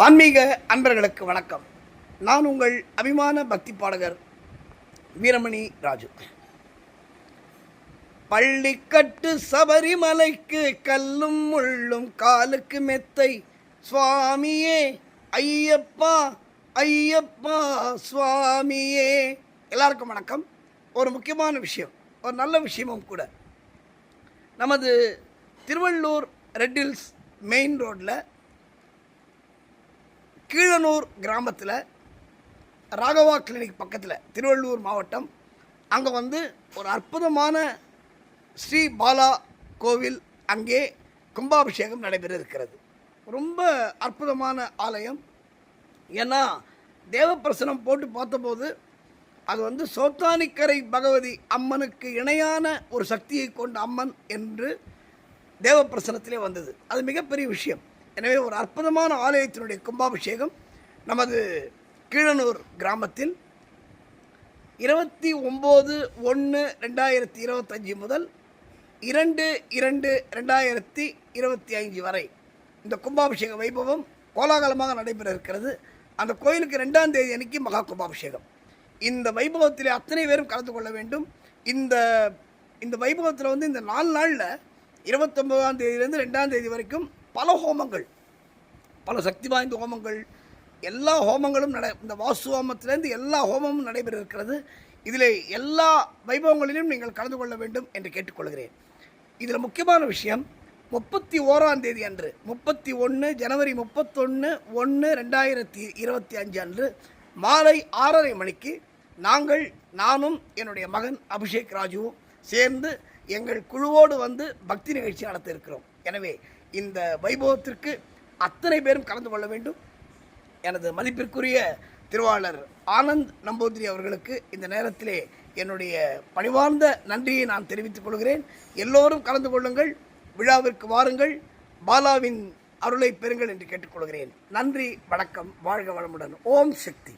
ஆன்மீக அன்பர்களுக்கு வணக்கம். நான் உங்கள் அபிமான பக்தி பாடகர் வீரமணி ராஜு. பள்ளிக்கட்டு சபரிமலைக்கு கல்லும் முள்ளும் காலுக்கு மெத்தை சுவாமியே ஐயப்பா ஐயப்பா சுவாமியே. எல்லாருக்கும் வணக்கம். ஒரு முக்கியமான விஷயம், ஒரு நல்ல விஷயமும் கூட. நமது திருவள்ளூர் ரெட் ஹில்ஸ் மெயின் ரோட்டில் கீழனூர் கிராமத்தில் ராகவா கிளினிக் பக்கத்தில், திருவள்ளூர் மாவட்டம், அங்கே ஒரு அற்புதமான ஸ்ரீ பாலா கோவில், அங்கே கும்பாபிஷேகம் நடைபெற இருக்கிறது. ரொம்ப அற்புதமான ஆலயம். ஏன்னா தேவப்பிரசனம் போட்டு பார்த்தபோது அது சோத்தானிக்கரை பகவதி அம்மனுக்கு இணையான ஒரு சக்தியை கொண்ட அம்மன் என்று தேவப்பிரசனத்திலே வந்தது. அது மிகப்பெரிய விஷயம். எனவே ஒரு அற்புதமான ஆலயத்தினுடைய கும்பாபிஷேகம் நமது கீழனூர் கிராமத்தில் 29/1/2025 முதல் 2/2/2025 வரை இந்த கும்பாபிஷேக வைபவம் கோலாகலமாக நடைபெற இருக்கிறது. அந்த கோயிலுக்கு 2ஆம் தேதி அன்னைக்கு மகா கும்பாபிஷேகம். இந்த வைபவத்தில் அத்தனை பேரும் கலந்து கொள்ள வேண்டும். இந்த வைபவத்தில் இந்த 4 நாளில் 29ஆம் தேதியிலேருந்து 2ஆம் தேதி வரைக்கும் பல ஹோமங்கள், பல சக்தி வாய்ந்த ஹோமங்கள், எல்லா ஹோமங்களும் இந்த வாஸ்து ஹோமத்திலேருந்து எல்லா ஹோமமும் நடைபெற இருக்கிறது. இதில் எல்லா வைபவங்களிலும் நீங்கள் கலந்து கொள்ள வேண்டும் என்று கேட்டுக்கொள்கிறேன். இதில் முக்கியமான விஷயம், 31ஆம் தேதி அன்று, 31 ஜனவரி 31/1/2025 அன்று மாலை 6:30 மணிக்கு நானும் என்னுடைய மகன் அபிஷேக் ராஜுவும் சேர்ந்து எங்கள் குழுவோடு பக்தி நிகழ்ச்சி நடத்த இருக்கிறோம். எனவே இந்த வைபவத்திற்கு அத்தனை பேரும் கலந்து கொள்ள வேண்டும். எனது மதிப்பிற்குரிய திருவாளர் ஆனந்த் நம்பூதிரி அவர்களுக்கு இந்த நேரத்திலே என்னுடைய பணிவார்ந்த நன்றியை நான் தெரிவித்துக் கொள்கிறேன். எல்லோரும் கலந்து கொள்ளுங்கள், விழாவிற்கு வாருங்கள், பாலாவின் அருளை பெறுங்கள் என்று கேட்டுக்கொள்கிறேன். நன்றி, வணக்கம், வாழ்க வளமுடன். ஓம் சக்தி.